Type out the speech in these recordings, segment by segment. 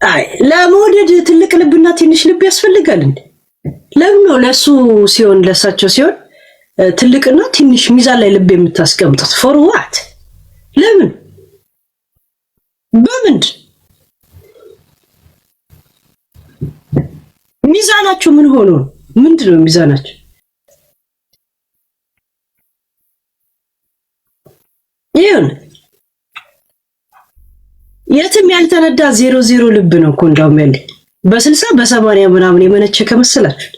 አይ ለመውደድ ትልቅ ልብና ትንሽ ልብ ያስፈልጋል እንዴ? ለምን ነው ለሱ ሲሆን ለሳቸው ሲሆን ትልቅና ትንሽ ሚዛን ላይ ልብ የምታስቀምጡት? ፎር ዋት? ለምን? በምንድ ሚዛናችሁ ምን ሆኖ ምንድነው ሚዛናችሁ? ይሁን የትም ያልተነዳ 00 ልብ ነው እኮ እንዳውም ያለኝ በ60 በ80 ምናምን የመነቸ ከመሰላችሁ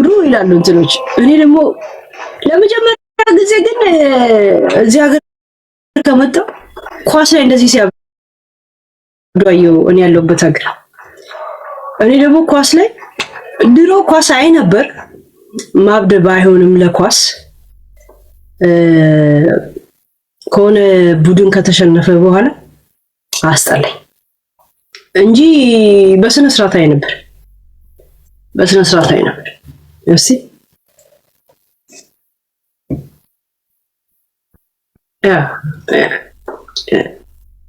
ሩ ይላሉ እንትኖች። እኔ ደግሞ ለመጀመሪያ ጊዜ ግን እዚህ ሀገር ከመጣሁ ኳስ ላይ እንደዚህ ሲያብዷየው እኔ ያለሁበት ሀገር። እኔ ደግሞ ኳስ ላይ ድሮ ኳስ አይ ነበር ማብደ ባይሆንም ለኳስ ከሆነ ቡድን ከተሸነፈ በኋላ አስጠላኝ እንጂ በስነ ስርዓት አይ ነበር። በስነ ስርዓት አይ ነበር። እሺ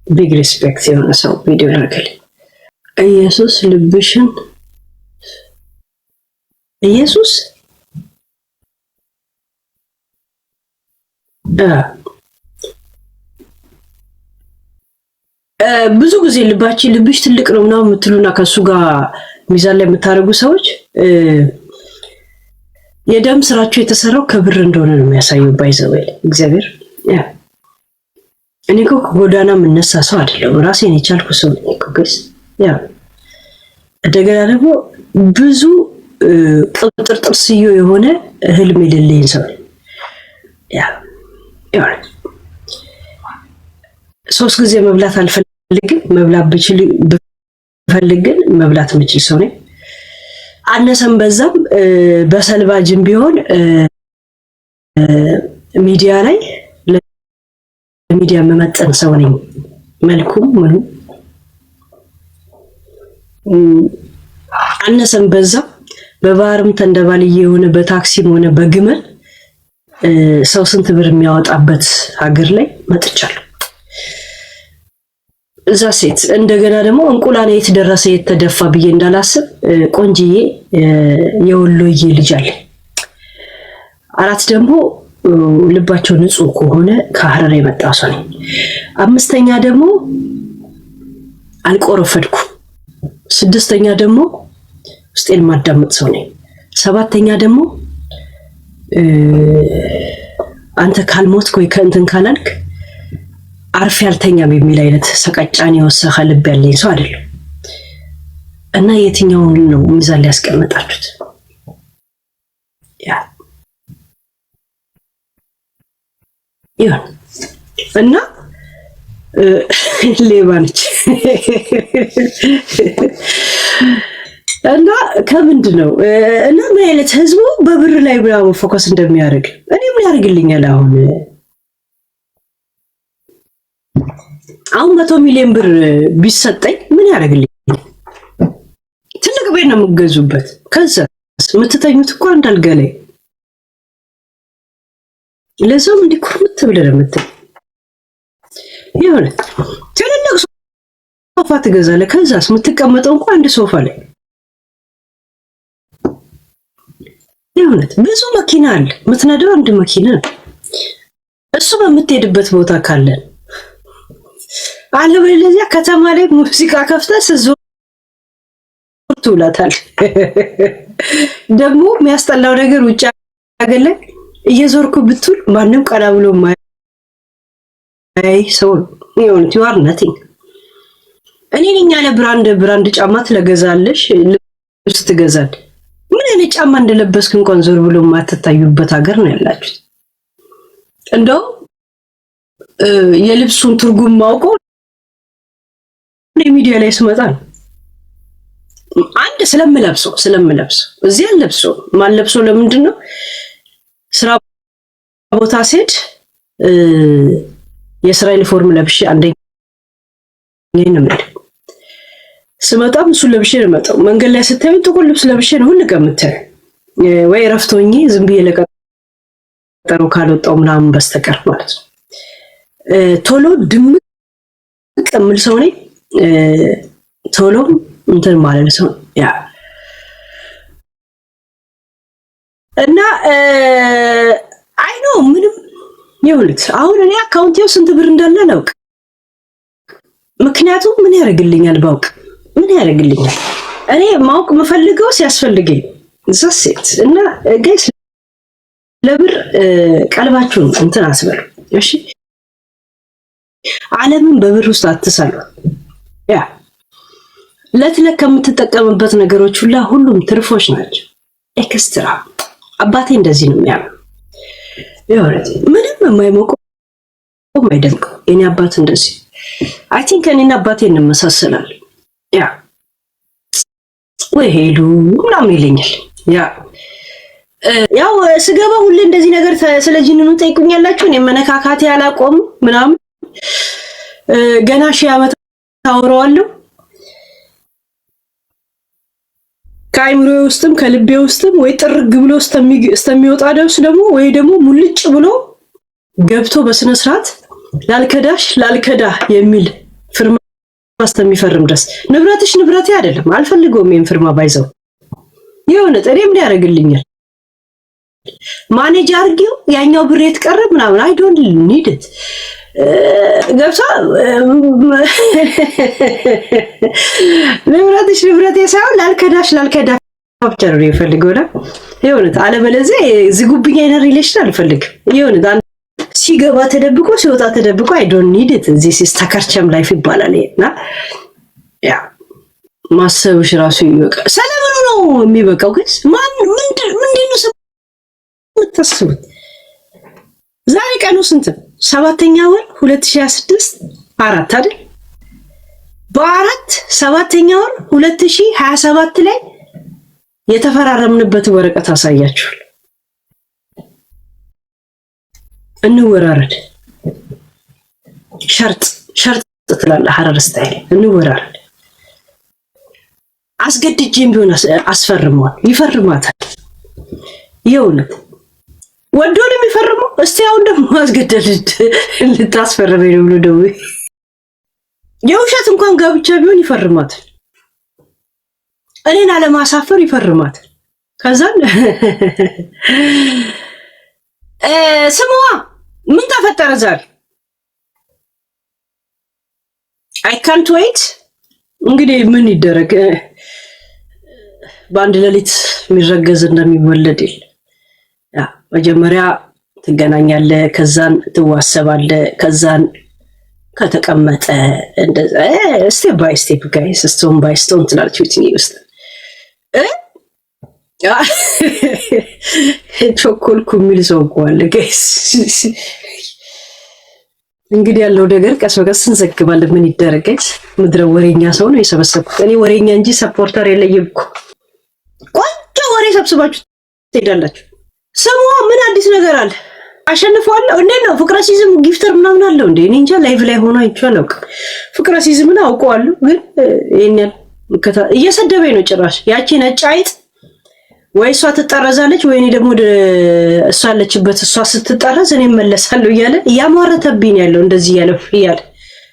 ቢግ ሪስፔክት የሆነ ሰው ቪዲዮ ላከል። ኢየሱስ ልብሽን ኢየሱስ ብዙ ጊዜ ልብሽ ትልቅ ነው ምናምን የምትሉና ከሱ ጋር ሚዛን ላይ የምታደርጉ ሰዎች የደም ስራችሁ የተሰራው ከብር እንደሆነ ነው የሚያሳየው። ባይዘወይ እግዚአብሔር እኔ እኮ ጎዳና የምነሳ ሰው አይደለም፣ ራሴን የቻልኩ ሰው ነኝ እኮ ጋይስ። እንደገና ደግሞ ብዙ ቅጥርጥር ስዮ የሆነ ህልም የሌለኝ ሰው ነኝ። ሶስት ጊዜ መብላት አልፈልግም። መብላት ብፈልግ ግን መብላት የምችል ሰው ነኝ። አነሰም በዛም በሰልባጅም ቢሆን ሚዲያ ላይ ለሚዲያ መመጠን ሰው ነኝ። መልኩም ምኑ አነሰም በዛም በባህርም ተንደባልዬ የሆነ በታክሲም ሆነ በግመል ሰው ስንት ብር የሚያወጣበት ሀገር ላይ መጥቻለሁ። እዛ ሴት እንደገና ደግሞ እንቁላል የተደረሰ የተደፋ ብዬ እንዳላስብ ቆንጂዬ የወሎዬ ልጅ አለ። አራት ደግሞ ልባቸው ንጹህ ከሆነ ከሐረር የመጣ ሰው ነኝ። አምስተኛ ደግሞ አልቆረፈድኩ። ስድስተኛ ደግሞ ውስጤን ማዳመጥ ሰው ነኝ። ሰባተኛ ደግሞ አንተ ካልሞትክ ወይ ከእንትን ካላልክ አርፍ ያልተኛም የሚል አይነት ሰቀጫን የወሰኸ ልብ ያለኝ ሰው አይደለም። እና የትኛውን ነው ሚዛን ላይ ያስቀመጣችሁት? ይሁን እና ሌባ ነች እና ከምንድን ነው እና ምን አይነት ህዝቡ በብር ላይ ብራው ፎከስ እንደሚያደርግ እኔ ምን ያደርግልኛል? አሁን 100 ሚሊዮን ብር ቢሰጠኝ ምን ያደርግልኝ? ትልቅ ቤት ነው የምገዙበት። ከዛስ የምትተኙት እኮ እንዳልጋ ላይ ለሰው እንዲኩርምት ብለህ ነው የምትተኝ። ይሁን ትልቅ ሶፋ ትገዛለህ። ከዛስ የምትቀመጠው እንኳን አንድ ሶፋ ላይ ይሁን። ብዙ መኪና አለ፣ የምትነዳው አንድ መኪና ነው። እሱ በምትሄድበት ቦታ ካለ አለበለዚያ ከተማ ላይ ሙዚቃ ከፍተህ ስትዞር ትውላታለህ። ደግሞ የሚያስጠላው ነገር ውጭ ሀገር ላይ እየዞርኩ ብትውል ማንም ቀና ብሎ ማይ ሰው ይሁን ትዋር ነቲንግ። እኔ ነኝ ያለ ብራንድ ጫማ ትገዛለሽ፣ ልብስ ትገዛለሽ። ምን አይነት ጫማ እንደለበስክ እንኳን ዞር ብሎ ማትታዩበት ሀገር ነው ያላችሁት። እንደው የልብሱን ትርጉም ማውቀው ሚዲያ ላይ ስመጣ ነው። አንድ ስለምለብሰው እዚህ አለብሰው ማለብሰው ለምንድን ነው? ስራ ቦታ ሴት የስራ ዩኒፎርም ለብሼ አንደኛ ነው ማለት ስመጣም እሱ ለብሼ ነው መጣው። መንገድ ላይ ስታዩ ጥቁር ልብስ ለብሼ ነው ሁሉ ቀን የምታዩ ወይ ረፍቶኝ ዝም ብዬ ጠሩ ካልወጣው ምናምን በስተቀር ማለት ነው። ቶሎ ድምቅ ቀምል ሰው ነኝ። ቶሎ እንትን ማለት ሰው ያ እና አይ ኖ ምንም ይሁንት። አሁን እኔ አካውንቴው ስንት ብር እንዳለ አላውቅ። ምክንያቱም ምን ያደርግልኛል ባውቅ ምን ያደርግልኛል? እኔ ማወቅ የምፈልገው ሲያስፈልገኝ ዘሴት እና ጋይስ ለብር ቀልባችሁን እንትን አስበሉ እሺ። ዓለምን በብር ውስጥ አትሰሉ። ያ ለትለክ ከምትጠቀምበት ነገሮች ሁላ ሁሉም ትርፎች ናቸው። ኤክስትራ አባቴ እንደዚህ ነው የሚያምነው። ይወረድ ምንም የማይሞቀው የማይደንቀው የኔ አባት እንደዚህ አይ ቲንክ እኔና አባቴ እንመሳሰላለን። ያ ወይ ሄዱ ምናምን ይለኛል። ያው ስገባ ሁሌ እንደዚህ ነገር ስለ ጂንኑ ጠይቁኛላችሁ። እኔ መነካካቴ አላቆም ምናምን ገና ሺህ ዓመት አወራዋለሁ። ከአይምሮ ውስጥም ከልቤ ውስጥም ወይ ጥርግ ብሎ እስከሚወጣ ድረስ ደግሞ ወይ ደግሞ ሙልጭ ብሎ ገብቶ በስነ ስርዓት ላልከዳ የሚል ፍርማ እስከሚፈርም ድረስ ንብረትሽ ንብረቴ አይደለም አልፈልገውም። ይሄን ፍርማ ባይዘው የሆነ ጥሬ ምን ያደርግልኛል? ማኔጅ አድርጊው ያኛው ብር የተቀረብ ምናምን አይ ዶንት ኒድ ኢት ገብሳ ንብረትሽ ንብረቴ ሳይሆን ላልከዳ ፋክቸር ይፈልገውና የሆነ አለበለዚያ ዝጉብኝ አይነት ሪሌሽን አልፈልግም። የሆነ ሲገባ ተደብቆ ሲወጣ ተደብቆ አይ ዶንት ኒድ ኢት ዚስ ኢዝ ተከርቸም ላይፍ ይባላል። እና ያ ማሰብሽ ራሱ ይበቃል። ሰለሞኑ ነው የሚበቃው። ግን ምንድነው የምታስቡት? ዛሬ ቀኑ ስንት? 7ኛ ወር 2026 4 አይደል? በ4 7ኛ ወር 2027 ላይ የተፈራረምንበት ወረቀት አሳያችኋል። እንወራረድ ሸርጥ ትላለህ ሐረር ስታይል እንወራረድ። አስገድጄም ቢሆን አስፈርመዋል። ይፈርማታል። የእውነት ወዶ ነው የሚፈርመው። እስቲ አሁን ደግሞ አስገደድ ልታስፈርመኝ ነው ብሎ ደግሞ የውሸት እንኳን ጋብቻ ቢሆን ይፈርማታል። እኔን አለማሳፈር ይፈርማታል። ከዛን ስሙዋ ምን ተፈጠረ ዛሬ? አይ ካንት ዌይት። እንግዲህ ምን ይደረግ፣ በአንድ ሌሊት የሚረገዝ እንደሚወለድ የለ። መጀመሪያ ትገናኛለህ፣ ከዛን ትዋሰባለህ፣ ከዛን ከተቀመጠ እንደዛ ስቴፕ ባይ ስቴፕ ጋይስ ስቶን ባይ ስቶን ትላለች ዊትኒ ውስጥ ቾኮልኩ የሚል ሰው እኮ አለ ጋይስ። እንግዲህ ያለው ነገር ቀስ በቀስ እንዘግባለን። ምን ይደረግ። ምድረ ወሬኛ ሰው ነው የሰበሰብኩት። እኔ ወሬኛ እንጂ ሰፖርተር የለኝም እኮ። ቆንጆ ወሬ ሰብስባችሁ ትሄዳላችሁ። ስሙ ምን አዲስ ነገር አለ? አሸንፈዋለሁ። እንዴት ነው ፍቅረ ሲዝም ጊፍተር ምናምን አለው እንዴ? እኔ እንጃ። ላይቭ ላይ ሆኖ አይቻለሁ። ፍቅረ ሲዝምን አውቀዋለሁ፣ ግን ይሄን እየሰደበኝ ነው ጭራሽ። ያቺ ነጭ አይጥ ወይ እሷ ትጠረዛለች ወይ እኔ ደግሞ እሷ አለችበት። እሷ ስትጠረዝ እኔ መለሳለሁ እያለ እያሟረተብኝ ያለው እንደዚህ እያለ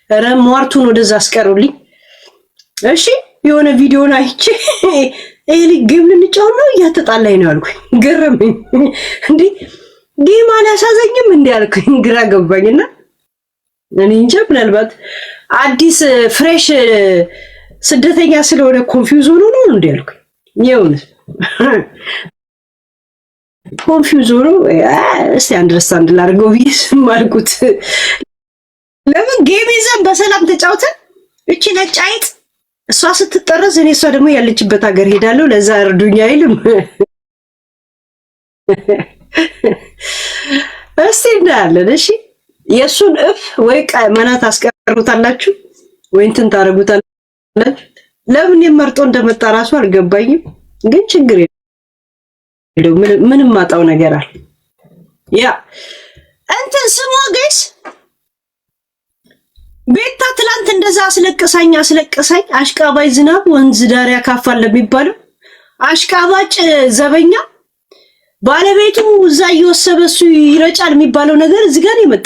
ኧረ ሟርቱን ወደዛ አስቀሩልኝ። እሺ የሆነ ቪዲዮን አይቼ ይሄ ጌም ልንጫወት ነው እያተጣላኝ ነው አልኩኝ። ገረመኝ። እንዴ ጌም አላሳዘኝም እንዴ አልኩኝ። ግራ ገባኝና እኔ እንጃ ምናልባት አዲስ ፍሬሽ ስደተኛ ስለሆነ ኮንፊውዝ ሆኖ ነው እንዴ አልኩኝ። ይሁን ኮንፊውዝ ሆኖ እስቲ አንደርስታንድ ላድርገው ብዬ ስም አልኩት። ለምን ጌም ይዘን በሰላም ተጫውተን እቺ ነጭ አይጥ እሷ ስትጠረዝ እኔ እሷ ደግሞ ያለችበት ሀገር ሄዳለሁ። ለዛ እርዱኛ አይልም። እስቲ እናያለን። እሺ የእሱን እፍ ወይ መናት አስቀሩታላችሁ ወይ እንትን ታረጉታላችሁ። ለምን የመርጦ እንደመጣ ራሱ አልገባኝም። ግን ችግር የለው ምንም ማጣው ነገር አለ። ያ እንትን ስሟ ጋይስ ቤታ ትላንት እንደዛ አስለቀሳኝ አሽቃባጭ ዝናብ ወንዝ ዳር ያካፋል ለሚባለው አሽቃባጭ ዘበኛ ባለቤቱ እዛ እየወሰበሱ ይረጫል የሚባለው ነገር እዚህ ጋር ይመጣ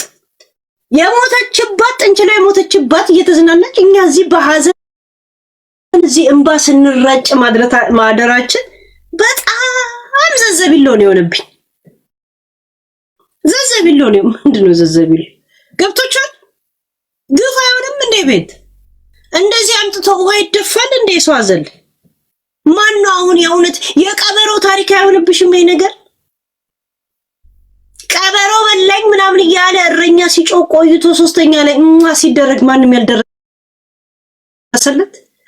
የሞተችባት ጥንችላ የሞተችባት እየተዝናናች እኛ እዚህ በሐዘን እዚህ እንባ ስንራጭ ማደራችን በጣም ዘዘቢሎ ነው የሆነብኝ። ዘዘቢሎ ነው ምንድነው ዘዘቢሎ? ገብቶቻል? ግፍ አይሆንም እንደ ቤት እንደዚህ አምጥቶ ውሃ ይደፋል እንደ ሷዘል ማን ነው አሁን የእውነት የቀበሮ ታሪክ አይሆንብሽም ይሄ ነገር? ቀበሮ በላኝ ምናምን እያለ እረኛ ሲጮህ ቆይቶ ሶስተኛ ላይ ሲደረግ ማንም ያልደረሰለት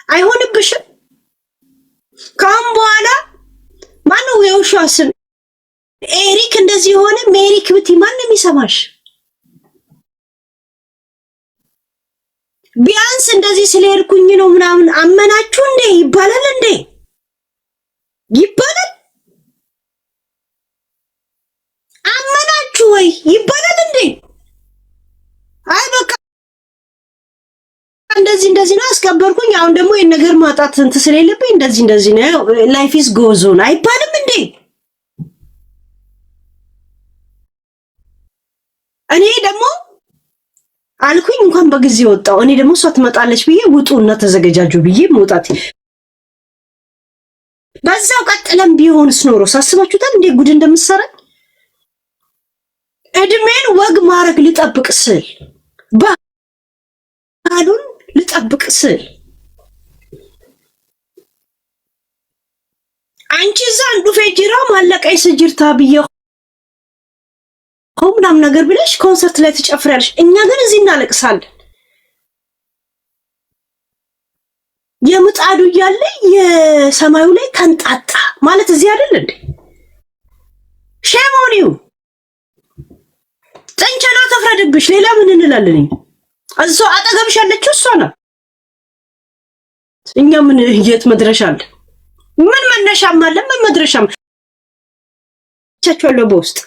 አይሆንብሽም? ካም በኋላ ማነው የውሻው ስም ኤሪክ እንደዚህ ሆነ ሜሪክ ብቲ ማንም ይሰማሽ? ቢያንስ እንደዚህ ስለሄድኩኝ ነው ምናምን አመናችሁ እንዴ ይባላል እንዴ? ይባላል አመናችሁ ወይ ይባላል እንዴ? አይ በቃ እንደዚህ ነው አስከበርኩኝ። አሁን ደግሞ ይሄን ነገር ማጣት እንትን ስለሌለብኝ እንደዚህ ነው ላይፍ ኢዝ ጎዝ ኦን አይባልም እንዴ? እኔ ደግሞ አልኩኝ እንኳን በጊዜ ወጣው። እኔ ደግሞ እሷ ትመጣለች ብዬ ውጡና ተዘገጃጁ ብዬ መውጣት በዛው ቀጥለም ቢሆንስ ኖሮ ሳስባችሁታል እንዴ ጉድ እንደምሰራ እድሜን ወግ ማረግ ልጠብቅ ስል ባህሉን ልጠብቅ ስል አንቺ ዛንዱ ፌጅራ ማለቀይ ስጅርታ ብዬ ምናምን ነገር ብለሽ ኮንሰርት ላይ ትጨፍሪያለሽ። እኛ ግን እዚህ እናለቅሳለን። የምጣዱ እያለ የሰማዩ ላይ ተንጣጣ ማለት እዚህ አይደል እንዴ? ሸሞኒው ጥንቸሏ ተፍረድብሽ። ሌላ ምን እንላለን? እዛው አጠገብሽ ያለችው እሷ ናት። እኛ ምን የት መድረሻ አለ? ምን መነሻም አለ? ምን መድረሻም ቻቻለው በውስጥ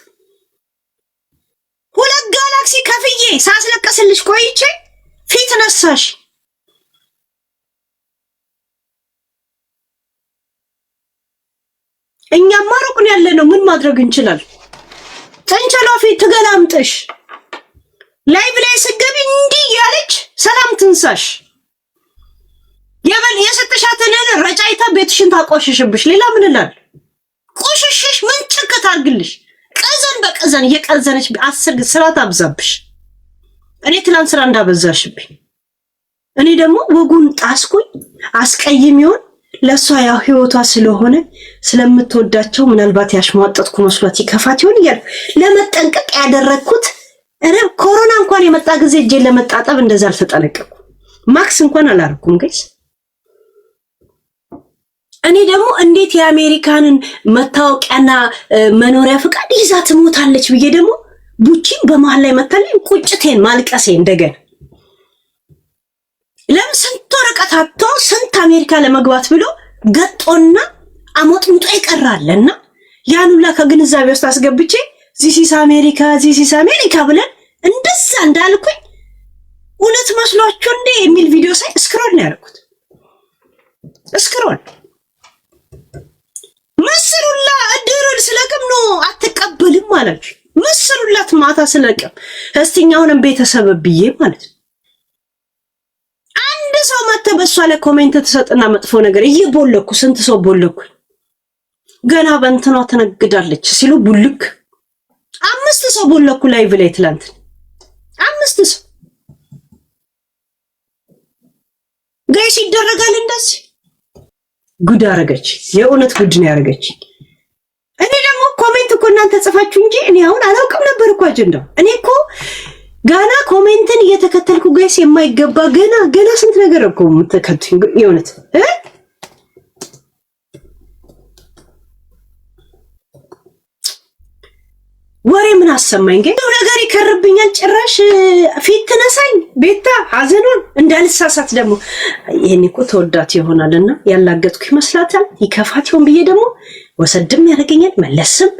ሁለት ጋላክሲ ከፍዬ ሳስለቀስልሽ ቆይቼ ፊት ነሳሽ። እኛማ ሩቅ ነው ያለነው። ምን ማድረግ እንችላለን? ጥንቸሏ ፊት ትገላምጥሽ። ላይቭ ላይ ስገቢ እንዲህ ያለች ሰላም ትንሳሽ። የሰጠሻትን ረጫይታ ቤትሽን ታቆሽሽብሽ። ሌላ ምን እላለሁ? ቆሽሽሽ ምን ጭቅት አድርግልሽ። ቀዘን በቀዘን እየቀዘነች 10 ስራ ታብዛብሽ። እኔ ትላንት ስራ እንዳበዛሽብኝ እኔ ደግሞ ወጉን ጣስኩኝ። አስቀይሚውን ለሷ ያው ህይወቷ ስለሆነ ስለምትወዳቸው ምናልባት ያሽሟጠጥኩ መስሏት ይከፋት ይሆን እያል ለመጠንቀቅ ያደረኩት ኮሮና እንኳን የመጣ ጊዜ እጄን ለመጣጠብ እንደዛ አልተጠነቀቅኩ። ማክስ እንኳን አላረኩም ጋይስ። እኔ ደግሞ እንዴት የአሜሪካንን መታወቂያና መኖሪያ ፍቃድ ይዛ ትሞታለች ብዬ ደግሞ ቡቺን በመሃል ላይ መታለኝ። ቁጭቴን ማልቀሴ እንደገና ለምን ስንት ወረቀት አጥቶ ስንት አሜሪካ ለመግባት ብሎ ገጦና አሞጥሙጦ ይቀራልና ያኑላ ከግንዛቤ ውስጥ አስገብቼ ዚሲስ አሜሪካ ብለን እንደዛ እንዳልኩኝ እውነት መስሏችሁ እንዴ የሚል ቪዲዮ ሳይ ስክሮል ነው ያደረኩት። ስክሮል መስሩላ እድሩን ስለቅም ነው አትቀበልም ማለት መስሩላት ማታ ስለቅም እስቲኛውንም ቤተሰብ ብዬ ማለት አንድ ሰው መተበሷ ላይ ኮሜንት ተሰጥና መጥፎ ነገር እየቦለኩ ስንት ሰው ቦለኩ ገና በእንትኗ ተነግዳለች ሲሉ ቡልክ 5 ሰው ቦለኩ ላይቭ ላይ ትላንት 5 ሰው ጋይስ ይደረጋል እንደዚህ። ጉድ አረገች። የእውነት ጉድ ነው ያረገች። እኔ ደግሞ ኮሜንት እኮ እናንተ ጽፋችሁ እንጂ እኔ አሁን አላውቅም ነበር እኮ አጀንዳው። እኔ እኮ ጋና ኮሜንትን እየተከተልኩ ጋይስ የማይገባ ገና ስንት ነገር እኮ የምትከቱኝ የእውነት ወሬ ምን አሰማኝ ግን ነገር ይከርብኛል። ጭራሽ ፊት ተነሳኝ ቤታ ሐዘኑን እንዳልሳሳት ደግሞ ይሄን እኮ ተወዳት ይሆናልና ያላገጥኩ ይመስላታል። ይከፋት ይሆን ብዬ ደግሞ ወሰድም ያደርገኛል መለስም።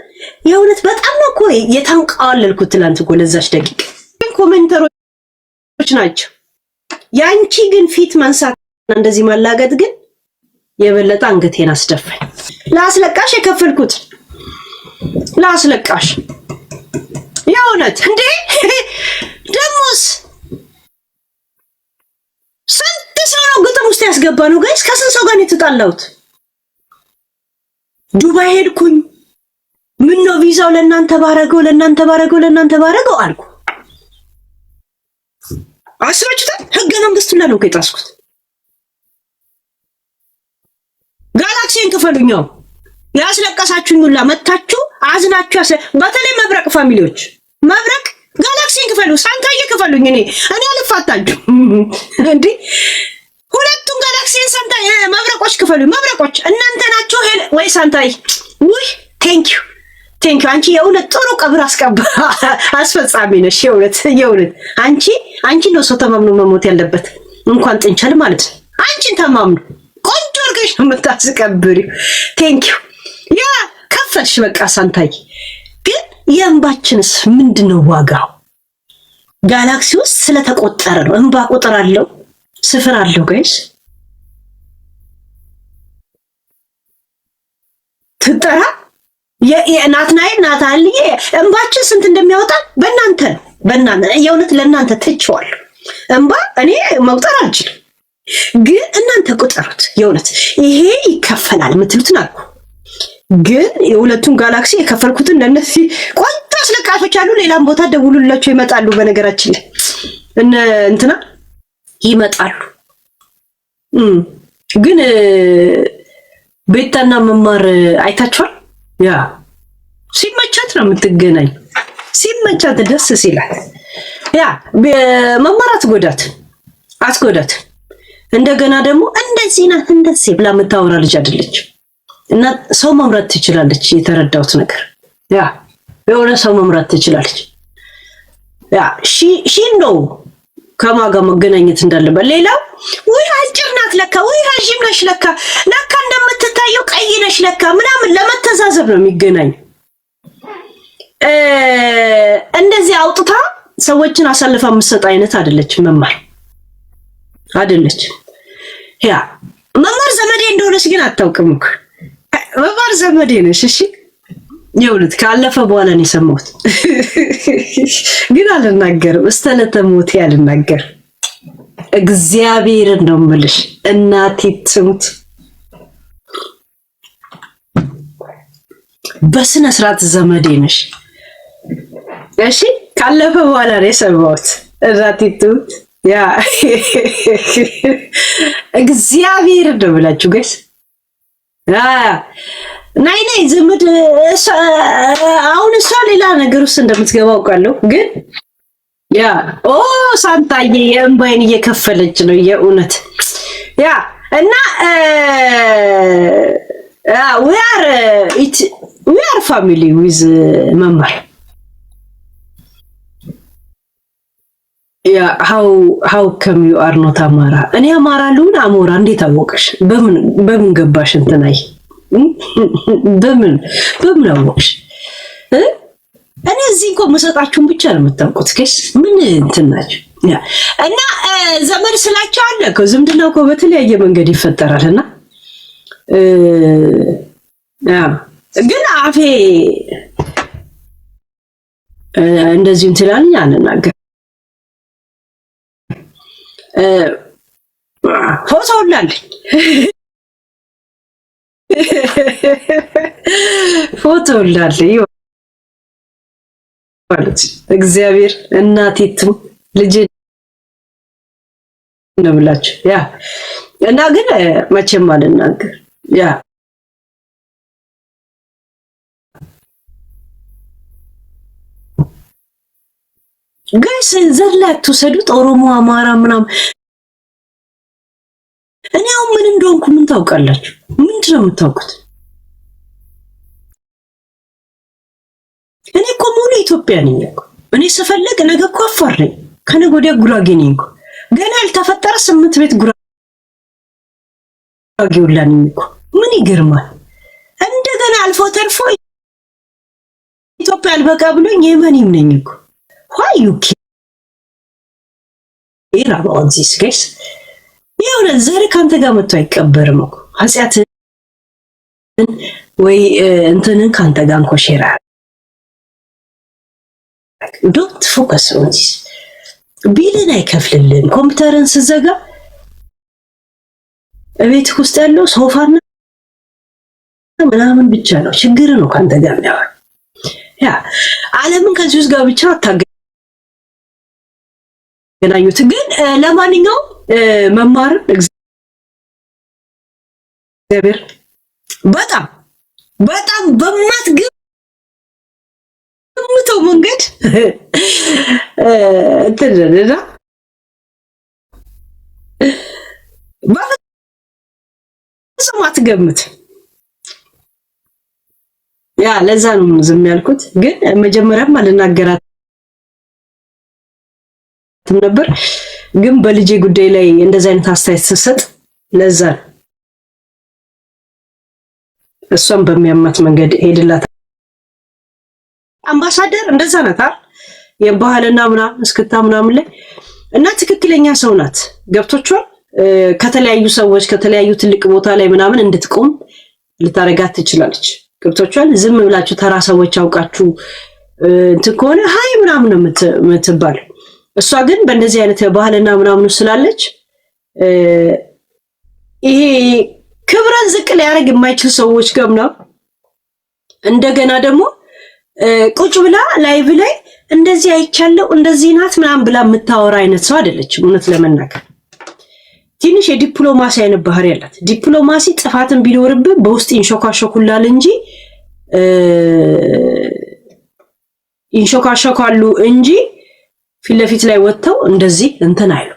የእውነት በጣም ነው እኮ የታንቃዋለልኩት ትላንት እኮ ለዛች ደቂቃ ኮሜንተሮች ናቸው። ያንቺ ግን ፊት መንሳት እንደዚህ ማላገጥ ግን የበለጠ አንገቴን አስደፋኝ። ለአስለቃሽ የከፈልኩት ላስለቃሽ የእውነት እንዴ ደሞስ ስንት ሰው ነው ግጥም ውስጥ ያስገባ ነው ጋይስ? ከስንት ሰው ጋር ነው የተጣላሁት? ዱባይ ሄድኩኝ። ምን ነው ቪዛው ለእናንተ ባረገው አልኩ። አስባችሁታል? ህገ መንግስቱን ነው የጣስኩት። ጋላክሲን ክፈሉኛው ያስለቀሳችሁኝ ሁላ መታችሁ አዝናችሁ በተለይ መብረቅ ፋሚሊዎች መብረቅ ጋላክሲን ክፈሉ፣ ሳንታዬ ክፈሉኝ። እኔ አልፋታችሁ እንዴ ሁለቱም ጋላክሲን ሳንታዬ መብረቆች ክፈሉ። መብረቆች እናንተ ናችሁ ወይ ሳንታዬ? ውይ ቴንክ ዩ አንቺ የእውነት ጥሩ ቀብር አስፈጻሚ ነሽ። የእውነት አንቺ ነው ሰው ተማምኖ መሞት ያለበት፣ እንኳን ጥንቸል ማለት ነው። አንቺን ተማምኖ ቆንጆ አድርገሽ ነው የምታስቀብሪው። ቴንክ ዩ ያ ከፈልሽ በቃ ሳንታዬ። ግን የእንባችንስ ምንድነው ዋጋው? ጋላክሲ ውስጥ ስለተቆጠረ ነው። እንባ ቁጥር አለው፣ ስፍር አለው ጋይስ። ትጠራ ናታልዬ እንባችን ስንት እንደሚያወጣ በእናንተ የእውነት ለእናንተ ትቼዋለሁ። እንባ እኔ መቁጠር አልችልም፣ ግን እናንተ ቁጠሩት። የእውነት ይሄ ይከፈላል የምትሉትን አልኩ። ግን የሁለቱን ጋላክሲ የከፈልኩትን ለነዚህ ቆንጆ አስለቃሾች አሉ። ሌላም ቦታ ደውሉላቸው ይመጣሉ። በነገራችን ላይ እንትና ይመጣሉ። ግን ቤታና መማር አይታችኋል? ያ ሲመቻት ነው የምትገናኝ። ሲመቻት ደስ ሲላት ያ መማር አትጎዳት። እንደገና ደግሞ እንደዚህ ናት እንደዚህ ብላ የምታወራ ልጅ አይደለች። እና ሰው መምራት ትችላለች። የተረዳሁት ነገር ያ የሆነ ሰው መምራት ትችላለች። ያ ሺ ነው ከማጋ መገናኘት እንዳለበት። ሌላው ወይ አጭር ናት ለካ፣ ወይ ረጅም ነሽ ለካ እንደምትታየው ቀይ ነሽ ለካ ምናምን ለመተዛዘብ ነው የሚገናኝ። እንደዚህ አውጥታ ሰዎችን አሳልፋ የምትሰጥ አይነት አይደለችም። ያ መማር ዘመዴ እንደሆነች ግን አታውቅም እኮ። መማር ዘመዴ ነሽ። እሺ የእውነት ካለፈ በኋላ ነው የሰማሁት። ግን አልናገርም፣ እስከዕለተ ሞቴ አልናገርም። እግዚአብሔርን ነው የምልሽ። እናቴ ትሙት በስነ ስርዓት ዘመዴ ነሽ። እሺ ካለፈ በኋላ ነው የሰማሁት። እናቴ ትሙት ያ እግዚአብሔርን ነው ብላችሁ ጋይስ ናይ ዘመድ አሁን እሷ ሌላ ነገር ውስጥ እንደምትገባ አውቃለሁ። ግን ያ ሳንታዬ የእምባይን እየከፈለች ነው የእውነት ያ እና we are family with መማር ያ how come you are not አማራ? እኔ አማራ ልሁን አሞራ እንዴት አወቅሽ? በምን ገባሽ? እንትናይ በምን አወቅሽ? እኔ እዚህ እኮ መሰጣችሁን ብቻ ነው የምታውቁት። ከስ ምን እንትናችሁ ያ እና ዘመድ ስላቸው አለ እኮ ዝምድና እኮ በተለያየ መንገድ ይፈጠራልና ያ ግን አፌ እንደዚህ እንትላልኝ አንናገር ፎቶ ሁላልኝ ፎቶ ሁላልኝ ማለት እግዚአብሔር እናቴቱም ልጅ ነው ብላችሁ ያ እና ግን መቼም አልናገር ያ ጋይስ ዘላችሁ ሰዱት ኦሮሞ አማራ ምናምን እኔ አሁን ምን እንደሆንኩ ምን ታውቃላችሁ? ምንድን ነው የምታውቁት? እኔ እኮ ሙሉ ኢትዮጵያ ነኝ እኮ። እኔ ስፈልግ ነገ እኮ አፋር ነኝ፣ ከነገ ወዲያ ጉራጌ ነኝ እኮ። ገና ያልተፈጠረ 8 ቤት ጉራጌ ሁላ ነኝ እኮ። ምን ይገርማል? እንደገና አልፎ ተርፎ ኢትዮጵያ አልበቃ ብሎኝ የመኒም ነኝ እኮ። why you care about this guys? የሆነ ዘር ካንተ ጋር መጥቶ አይቀበርም እኮ ኃጢአትን ወይ እንትንን ካንተ ጋር እንኮ ሼራ ዶንት ፎከስ ኦን ዲስ። ቢልን አይከፍልልን። ኮምፒውተርን ስዘጋ እቤት ውስጥ ያለው ሶፋና ምናምን ብቻ ነው ችግር ነው ካንተ ጋር ነው። ያ ዓለምን ከዚህ ውስጥ ጋር ብቻ አታገናኙት። ግን ለማንኛውም መማር እግዚአብሔር በጣም በጣም በማትገምተው መንገድ ተደረዳ በፍጹም አትገምት። ያ ለዛ ነው ዝም ያልኩት። ግን መጀመሪያም አልናገራትም ነበር። ግን በልጄ ጉዳይ ላይ እንደዛ አይነት አስተያየት ስሰጥ ለዛ ነው እሷም በሚያማት መንገድ ሄድላት። አምባሳደር እንደዛ ናት የባህልና ምናምን እስክታ ምናምን ላይ እና ትክክለኛ ሰው ናት። ገብቶቿል። ከተለያዩ ሰዎች ከተለያዩ ትልቅ ቦታ ላይ ምናምን እንድትቆም ልታረጋት ትችላለች። ገብቶቿል። ዝም ብላችሁ ተራ ሰዎች አውቃችሁ እንትን ከሆነ ሃይ ምናምን ነው የምትባል። እሷ ግን በእንደዚህ አይነት ባህልና ምናምን ስላለች ይሄ ክብረን ዝቅ ሊያደርግ የማይችል ሰዎች ጋር ምናምን እንደገና ደግሞ ቁጭ ብላ ላይቭ ላይ እንደዚህ አይቻለው እንደዚህ ናት ምናምን ብላ የምታወራ አይነት ሰው አይደለችም። እውነት ለመናገር ትንሽ የዲፕሎማሲ አይነት ባህሪ ያላት። ዲፕሎማሲ ጥፋትን ቢኖርብህ በውስጥ ይንሾካሾኩላል እንጂ ይንሾካሾካሉ እንጂ ፊት ለፊት ላይ ወጥተው እንደዚህ እንትን አይሉ።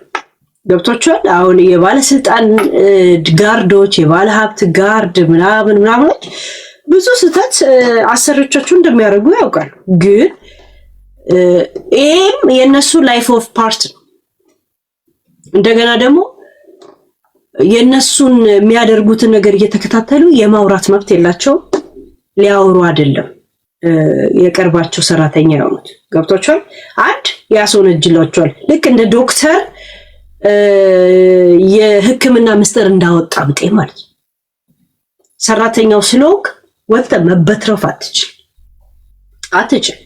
ገብቶቻል። አሁን የባለስልጣን ጋርዶች የባለ ሀብት ጋርድ ምናምኖች ብዙ ስህተት አሰሪዎቻቸው እንደሚያደርጉ ያውቃሉ። ግን ይሄም የነሱ ላይፍ ኦፍ ፓርት ነው። እንደገና ደግሞ የነሱን የሚያደርጉትን ነገር እየተከታተሉ የማውራት መብት የላቸውም። ሊያወሩ አይደለም የቀርባቸው ሰራተኛ የሆኑት። ገብቶቻል። አንድ ያስወነጅሏቸዋል። ልክ እንደ ዶክተር የሕክምና ምስጢር እንዳወጣ ብጤ ማለት ነው። ሰራተኛው ስለሆንክ ወጥተህ መበትረፍ አትችል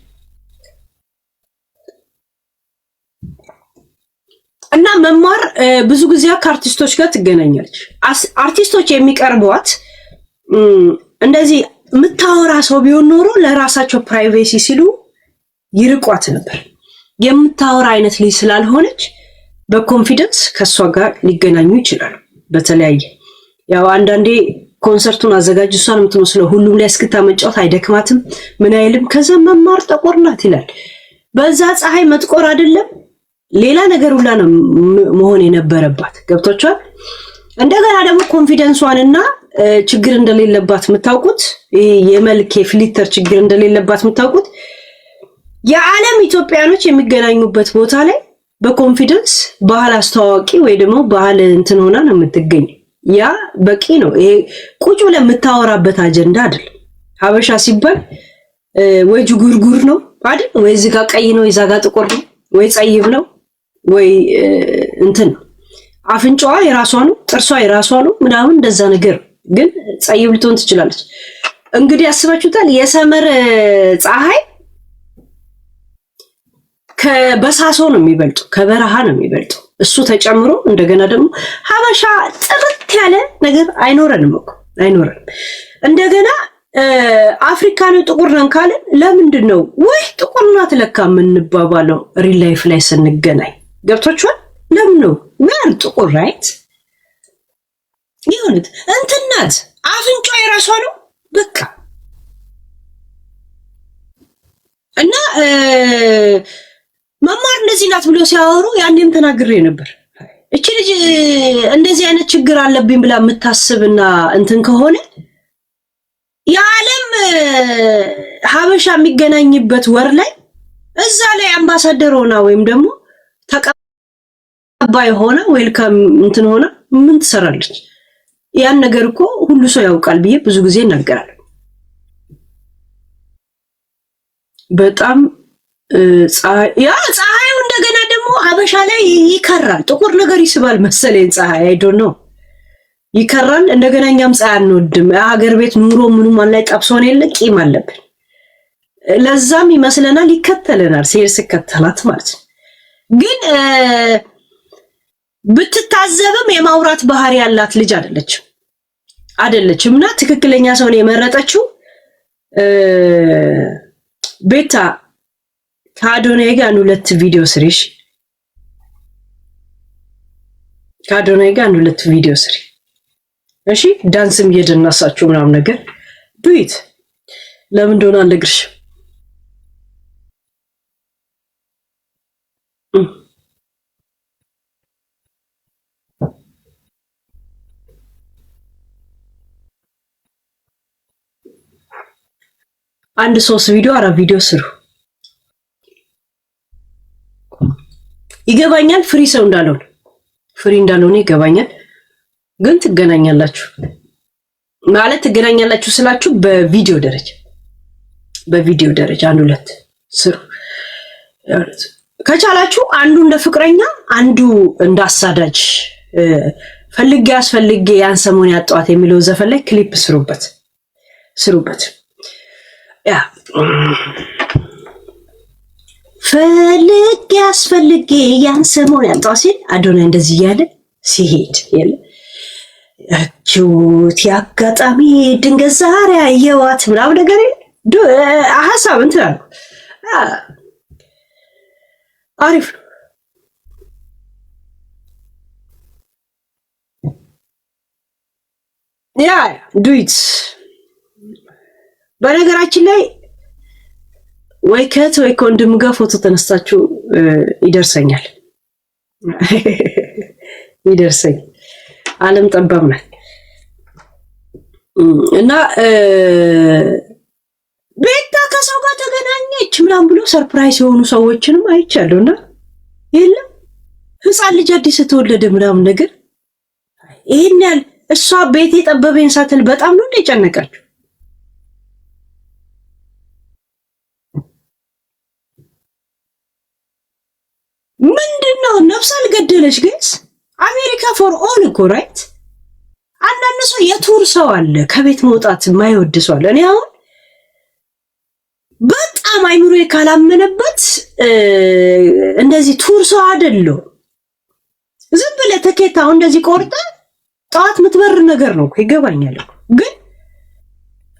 እና መማር ብዙ ጊዜ ከአርቲስቶች ጋር ትገናኛለች። አርቲስቶች የሚቀርቧት እንደዚህ የምታወራ ሰው ቢሆን ኖሮ ለራሳቸው ፕራይቬሲ ሲሉ ይርቋት ነበር። የምታወራ አይነት ልጅ ስላልሆነች በኮንፊደንስ ከሷ ጋር ሊገናኙ ይችላሉ። በተለያየ ያው አንዳንዴ ኮንሰርቱን አዘጋጅ እሷን የምትመስለው ሁሉም ላይ እስክታ መጫወት አይደክማትም ምን አይልም። ከዛ መማር ጠቆርናት ይላል። በዛ ፀሐይ መጥቆር አይደለም ሌላ ነገር ሁላ ነው መሆን የነበረባት። ገብቶቻል። እንደገና ደግሞ ኮንፊደንሷንና ችግር እንደሌለባት የምታውቁት የመልክ የፍሊተር ችግር እንደሌለባት የምታውቁት የዓለም ኢትዮጵያኖች የሚገናኙበት ቦታ ላይ በኮንፊደንስ ባህል አስተዋዋቂ ወይ ደግሞ ባህል እንትን ሆና ነው የምትገኝ። ያ በቂ ነው። ይሄ ቁጭ ብለህ የምታወራበት አጀንዳ አይደል። ሀበሻ ሲባል ወይ ጅጉርጉር ነው አይደል፣ ወይ እዚህ ጋር ቀይ ነው እዛ ጋር ጥቁር ነው፣ ወይ ጸይብ ነው ወይ እንትን ነው። አፍንጫዋ የራሷ ነው፣ ጥርሷ የራሷ ነው ምናምን እንደዛ ነገር። ግን ጸይብ ልትሆን ትችላለች። እንግዲህ አስባችሁታል። የሰመር ፀሐይ ከበሳሶ ነው የሚበልጡ፣ ከበረሃ ነው የሚበልጡ። እሱ ተጨምሮ እንደገና ደግሞ ሀበሻ ጥርት ያለ ነገር አይኖረንም እኮ አይኖረንም። እንደገና አፍሪካኖች ጥቁር ነን ካለን ለምንድን ነው ወይ ጥቁር ናት ለካ የምንባባለው ሪል ላይፍ ላይ ስንገናኝ? ገብቶችኋል? ለምን ነው ወር ጥቁር ራይት ይሁንት እንትን ናት አፍንጫ የራሷ ነው በቃ። እና መማር እንደዚህ ናት ብሎ ሲያወሩ ያንንም ተናግሬ ነበር። እቺ ልጅ እንደዚህ አይነት ችግር አለብኝ ብላ የምታስብና እንትን ከሆነ የዓለም ሀበሻ የሚገናኝበት ወር ላይ እዛ ላይ አምባሳደር ሆና ወይም ደግሞ ተቀባይ ሆና ዌልካም እንትን ሆና ምን ትሰራለች? ያን ነገር እኮ ሁሉ ሰው ያውቃል ብዬ ብዙ ጊዜ እናገራለሁ። በጣም ፀሐዩ እንደገና ደግሞ ሀበሻ ላይ ይከራል። ጥቁር ነገር ይስባል መሰለኝ ፀሐይ አይ ዶንት ኖ ይከራል። እንደገና እኛም ፀሐይ አንወድም። ሀገር ቤት ኑሮ ምኑም ላይ ጠብሶን የለ ቂም አለብን። ለዛም ይመስለናል ይከተለናል ሴልስ ከተላት ማለት ነው። ግን ብትታዘብም የማውራት ባህሪ ያላት ልጅ አይደለችምና ትክክለኛ ሰው ነው የመረጠችው። ቤታ ከአዶናይ ጋር ሁለት ቪዲዮ ስሪሽ፣ ከአዶናይ ጋር ሁለት ቪዲዮ ስሪ እሺ። ዳንስም እየደነሳችሁ ምናምን ነገር ዱይት ለምን እንደሆነ አልነግርሽ። አንድ 3 ቪዲዮ 4 ቪዲዮ ስሩ። ይገባኛል ፍሪ ሰው እንዳልሆነ ፍሪ እንዳልሆነ ይገባኛል። ግን ትገናኛላችሁ ማለት ትገናኛላችሁ ስላችሁ በቪዲዮ ደረጃ አንድ ሁለት ስሩ። ከቻላችሁ አንዱ እንደ ፍቅረኛ አንዱ እንደ አሳዳጅ ፈልጌ ያን ሰሞን ያጣዋት የሚለው ዘፈን ላይ ክሊፕ ስሩበት። ያ ፈልጌ ያን ሰሞን ያጣዋት ሲል አዶናይ እንደዚህ እያለ ሲሄድ የለ ጁት ያጋጣሚ ድንገት ዛሬ አየዋት ምናምን ነገር ሀሳብ እንትን አለ። አሪፍ ነው። ያ ዱይት በነገራችን ላይ ወይ ከት ወይ ከወንድም ጋር ፎቶ ተነስታችሁ ይደርሰኛል። ዓለም ጠባብ ናት እና ቤታ ከሰው ጋር ተገናኘች ምናምን ብሎ ሰርፕራይዝ የሆኑ ሰዎችንም አይቻለሁና የለም ህፃን ልጅ አዲስ የተወለደ ምናምን ነገር ይሄን ያህል እሷ ቤቴ ጠበበኝ ሳትል በጣም ነው እንደጨነቃችሁ። ምንድነው ነፍስ አልገደለች ግንስ አሜሪካ ፎር ኦል እኮ ራይት። አንዳንድ ሰው የቱር ሰው አለ ከቤት መውጣት የማይወድ ሰው አለ። እኔ አሁን በጣም አይምሮዬ ካላመነበት እንደዚህ ቱር ሰው አይደለም። ዝም ብለህ ተከታው እንደዚህ ቆርጠ ጣት ምትበር ነገር ነው ይገባኛል። ግን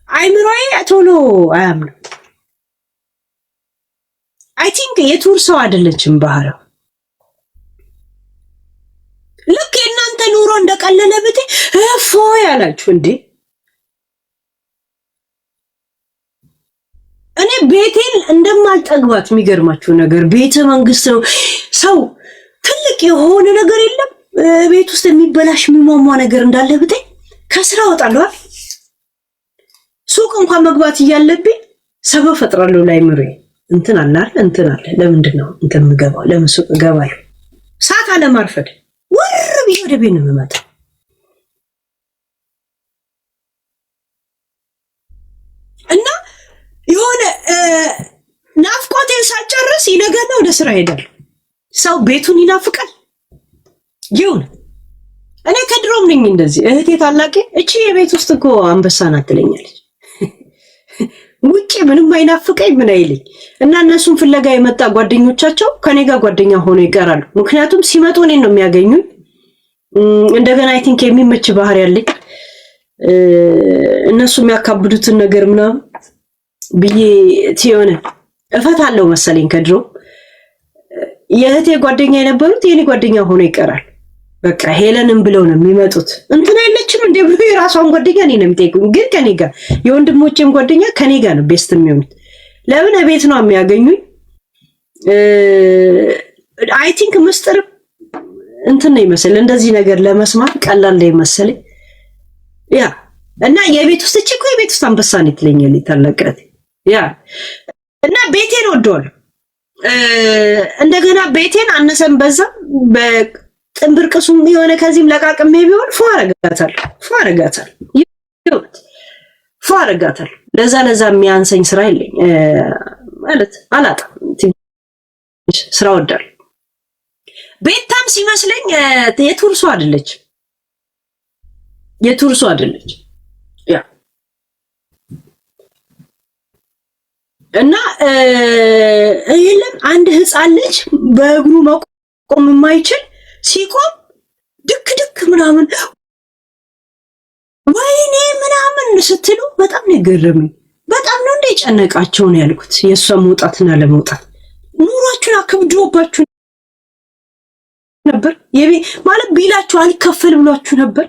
አይምሮዬ ቶሎ አያምንም። አይ ቲንክ የቱር ሰው አይደለችም ባህሪው። ልክ የእናንተ ኑሮ እንደቀለለ ብቴ እፎ ያላችሁ እንዴ። እኔ ቤቴን እንደማልጠግባት የሚገርማችሁ ነገር ቤተ መንግስት ነው። ሰው ትልቅ የሆነ ነገር የለም ቤት ውስጥ የሚበላሽ የሚሟሟ ነገር እንዳለ ብቴ ከስራ ወጣለሁ። ሱቅ እንኳን መግባት እያለብኝ ሰበብ ፈጥራለሁ ላይ ምሬ እንትን አለ ለምንድን ነው እንትን የምገባው? ለምን ሱቅ እገባለሁ? ሰዓት አለማርፈድ ወር ብዬ ወደ ቤት ነው የምመጣው። እና የሆነ ናፍቆቴን ሳጨርስ ይነገና ወደ ስራ ሄዳለሁ። ሰው ቤቱን ይናፍቃል። ይሁን እኔ ከድሮም ነኝ እንደዚህ። እህቴ ታላቄ እቺ የቤት ውስጥ እኮ አንበሳ ናት ትለኛለች። ውጪ ምንም አይናፍቀኝ ምን አይልኝ። እና እነሱን ፍለጋ የመጣ ጓደኞቻቸው ከኔ ጋር ጓደኛ ሆኖ ይቀራሉ። ምክንያቱም ሲመጡ እኔን ነው የሚያገኙኝ። እንደገና አይ ቲንክ የሚመች ባህሪ ያለኝ እነሱ የሚያካብዱትን ነገር ምናምን ብዬ ትየሆነ እፈታለሁ መሰለኝ። ከድሮ የእህቴ ጓደኛ የነበሩት የኔ ጓደኛ ሆኖ ይቀራል። በቃ ሄለንም ብለው ነው የሚመጡት። እንትና የለችም እንደ ብሎ የራሷን ጓደኛ እኔ ነው የሚጠይቁኝ። ግን ከኔ ጋር የወንድሞቼም ጓደኛ ከኔ ጋር ነው ቤስት የሚሆኑት። ለምን ቤት ነው የሚያገኙኝ። አይ ቲንክ ምስጢር እንትን ነው ይመስል እንደዚህ ነገር ለመስማት ቀላል ነው ይመስል ያ እና የቤት ውስጥ እቺ እኮ የቤት ውስጥ አንበሳ ነው ትለኛለች ታላቀት ያ እና ቤቴን ወደዋለሁ። እንደገና ቤቴን አነሰን በዛ በጥንብርቅሱም የሆነ ከዚህም ለቃቅሜ ቢሆን ፏ አረጋታል። ለዛ የሚያንሰኝ ስራ የለኝ ማለት አላጣም። ስራ ወዳል ቤታም ሲመስለኝ የቱርሶ አይደለች ያ እና የለም አንድ ህፃን ልጅ በእግሩ መቆም የማይችል ሲቆም ድክ ድክ ምናምን ወይኔ ምናምን ስትሉ በጣም ነው የገረመኝ። በጣም ነው እንደ ጨነቃቸው ነው ያልኩት። የእሷ መውጣትና ለመውጣት ኑሯችሁን አከብዶባችሁ ነበር ማለት ቢላችሁ አልከፈል ብሏችሁ ነበር።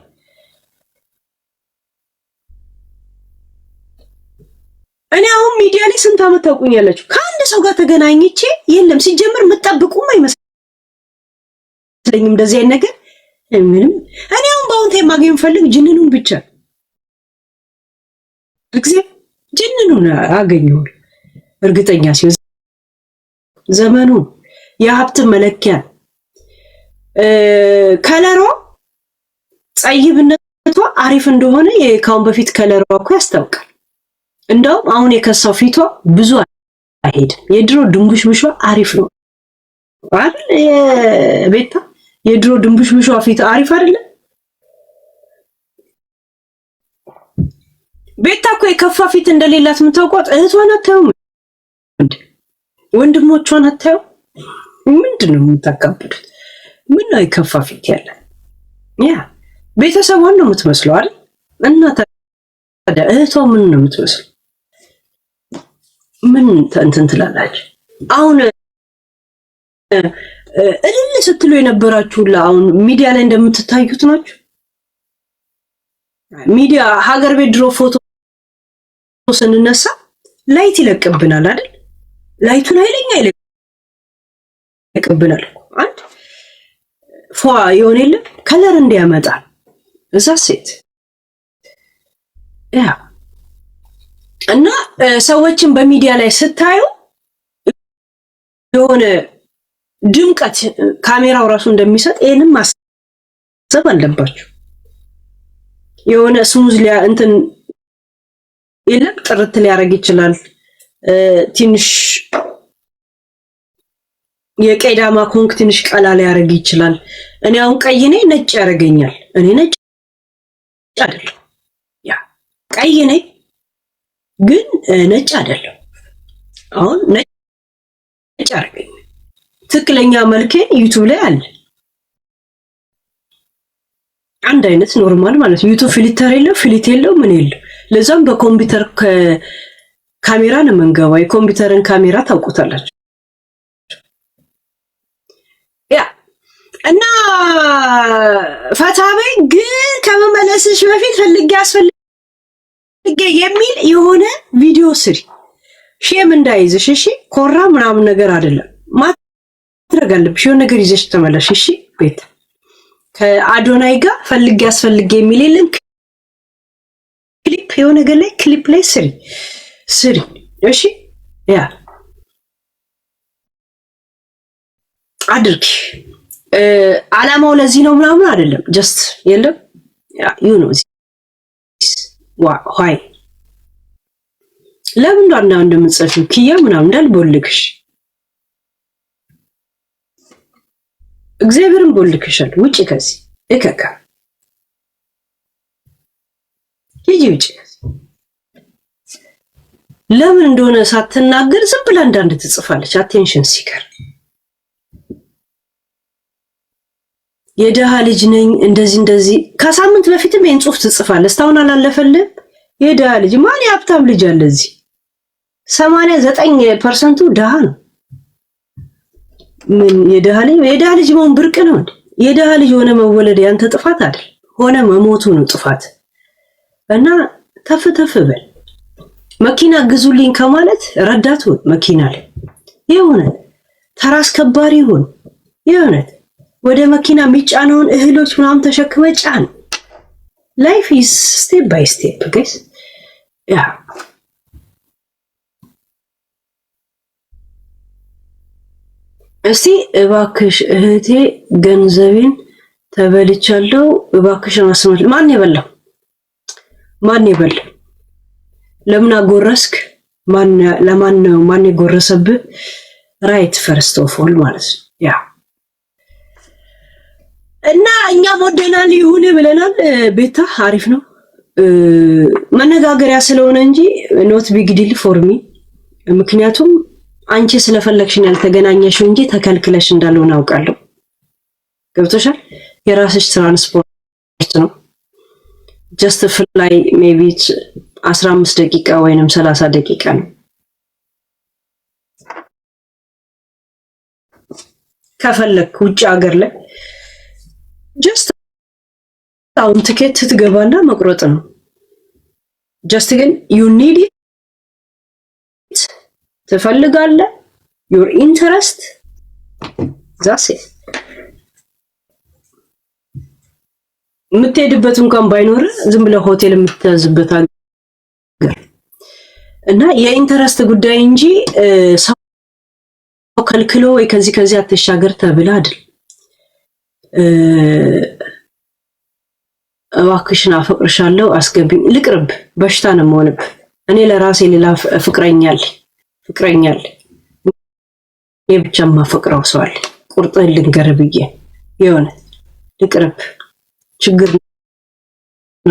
እኔ አሁን ሚዲያ ላይ ስንት ዓመት ታውቁኛላችሁ? ከአንድ ሰው ጋር ተገናኝቼ የለም ሲጀምር የምትጠብቁም አይመስለኝም እንደዚህ አይነት ነገር ምንም። እኔ አሁን በአሁን ታይም ማግኘት የምፈልግ ጅንኑን ብቻ እግዚአብሔር ጅንኑን አገኘው እርግጠኛ ሲሆን ዘመኑ የሀብት መለኪያ ከለሯ ጸይብነቷ አሪፍ እንደሆነ የካውን በፊት ከለሯ እኮ ያስታውቃል። እንደውም አሁን የከሳው ፊቷ ብዙ አይሄድም። የድሮ ድንቡሽቡሿ አሪፍ ነው አይደል? የቤታ የድሮ ድንቡሽቡሿ ፊት አሪፍ አይደለም? ቤታ እኮ የከፋ ፊት እንደሌላት የምታውቋት እህቷን አታዩም? ወንድሞቿን አታዩ? ምንድን ነው የምታካብዱት? ምን ነው የከፋ ፊት ያለ? ያ ቤተሰቧን ነው የምትመስለው አይደል? እና ታዲያ እህቷ ምን ነው የምትመስለው? ምን እንትን ትላላችሁ? አሁን እልል ስትሉ የነበራችሁላ አሁን ሚዲያ ላይ እንደምትታዩት ናችሁ። ሚዲያ ሀገር ቤት ድሮ ፎቶ ስንነሳ ላይት ይለቅብናል አይደል? ላይቱን ኃይለኛ ይለቅብናል። አንድ ፏ የሆነ የለም ከለር እንዲያመጣ እዛ ሴት ያ እና ሰዎችን በሚዲያ ላይ ስታዩ የሆነ ድምቀት ካሜራው ራሱ እንደሚሰጥ ይሄንን ማሰብ አለባችሁ። የሆነ ስሙዝ እንትን የለም ጥርት ሊያረግ ይችላል። ትንሽ የቀዳማ ኮንክ ትንሽ ቀላ ሊያረግ ይችላል። እኔ አሁን ቀይ ነኝ ነጭ ያረገኛል። እኔ ነጭ አይደለም ያ ቀይ ነኝ ግን ነጭ አይደለም። አሁን ነጭ ያረገኛል። ትክክለኛ መልኬን ዩቲዩብ ላይ አለ። አንድ አይነት ኖርማል ማለት ዩቲዩብ ፊልተር የለው ፊልት የለው ምን የለው። ለዛም በኮምፒውተር ካሜራ ነው መንገባ። የኮምፒውተርን ካሜራ ታውቁታላችሁ። ያ እና ፈታበይ ግን ከመመለስሽ በፊት ፈልጌ የሚል የሆነ ቪዲዮ ስሪ። ሼም እንዳይዝሽ እሺ። ኮራ ምናምን ነገር አይደለም ማድረግ አለብሽ። የሆነ ነገር ይዘሽ ተመለሽ እሺ። ቤት ከአዶናይ ጋር ፈልጌ የሚል የለም። ክሊፕ የሆነ ነገር ላይ ክሊፕ ላይ ስሪ እሺ። ያ አድርጊ። አላማው ለዚህ ነው ምናምን አይደለም። ጀስት የለም ያ ዩ ኖ ዋይ ለምን እንደምትጽፊው ኪያ ምናምን እንዳልቦልክሽ እግዚአብሔርን ቦልክሻል። ውጪ ከዚህ እከካ ሂጂ ውጪ። ለምን እንደሆነ ሳትናገር ዝም ብላ እንዳንድ ትጽፋለች። አቴንሽን ሲከር የደሃ ልጅ ነኝ እንደዚህ ከሳምንት በፊትም ይሄን ጽሁፍ ትጽፋለች። እስካሁን አላለፈልም። የደሃ ልጅ ማን የሀብታም ልጅ አለ እዚህ? 89% ደሃ ነው። ምን የደሃ ልጅ መሆን ብርቅ ነው እንዴ? የደሃ ልጅ ሆነ መወለድ ያንተ ጥፋት አይደል? ሆነ መሞቱ ነው ጥፋት። እና ተፍ በል መኪና ግዙልኝ ከማለት ረዳት ሁን። መኪና ላይ የሆነ ተራ አስከባሪ ሁን። የሆነ ወደ መኪና የሚጫነውን እህሎች ምናምን ተሸክመ ጫን። ላይፍ ኢዝ ስቴፕ ባይ ስቴፕ ጋይስ። ያ እስቲ እባክሽ እህቴ ገንዘቤን ተበልቻለሁ እባክሽን አስመልሽ። ማን የበላው? ለምን አጎረስክ? ማን የጎረሰብህ? ራይት ፈርስት ኦፍ ኦል ማለት ነው። ያ እና እኛም ወደናል ይሁን ብለናል። ቤታ አሪፍ ነው መነጋገሪያ ስለሆነ እንጂ ኖት ቢግ ዲል ፎር ሚ። ምክንያቱም አንቺ ስለፈለግሽኝ ያልተገናኘሽው እንጂ ተከልክለሽ እንዳልሆነ አውቃለሁ። ገብቶሻል? የራስሽ ትራንስፖርት ነው። ጀስት ፍላይ ሜቢ 15 ደቂቃ ወይንም 30 ደቂቃ ነው። ከፈለክ ውጭ ሀገር ላይ ጀስት አሁን ትኬት ትገባና መቁረጥ ነው። ጀስት ግን ዩ ኒድ ኢት ትፈልጋለህ ዩር ኢንተረስት ዛሴ የምትሄድበት እንኳን ባይኖር ዝም ብለህ ሆቴል የምትያዝበት ሀገር እና የኢንተረስት ጉዳይ እንጂ ሰው ከልክሎ ወይ ከዚህ አትሻገር ተብላ አይደል። እባክሽን አፈቅርሻለሁ አስገቢኝ ልቅርብ በሽታ ነው የምሆንብህ። እኔ ለራሴ ሌላ ፍቅረኛል እኔ ብቻ ማፈቅረው ሰው አለ። ቁርጥህን ልንገርህ ብዬ የሆነ ልቅርብ ችግር ነው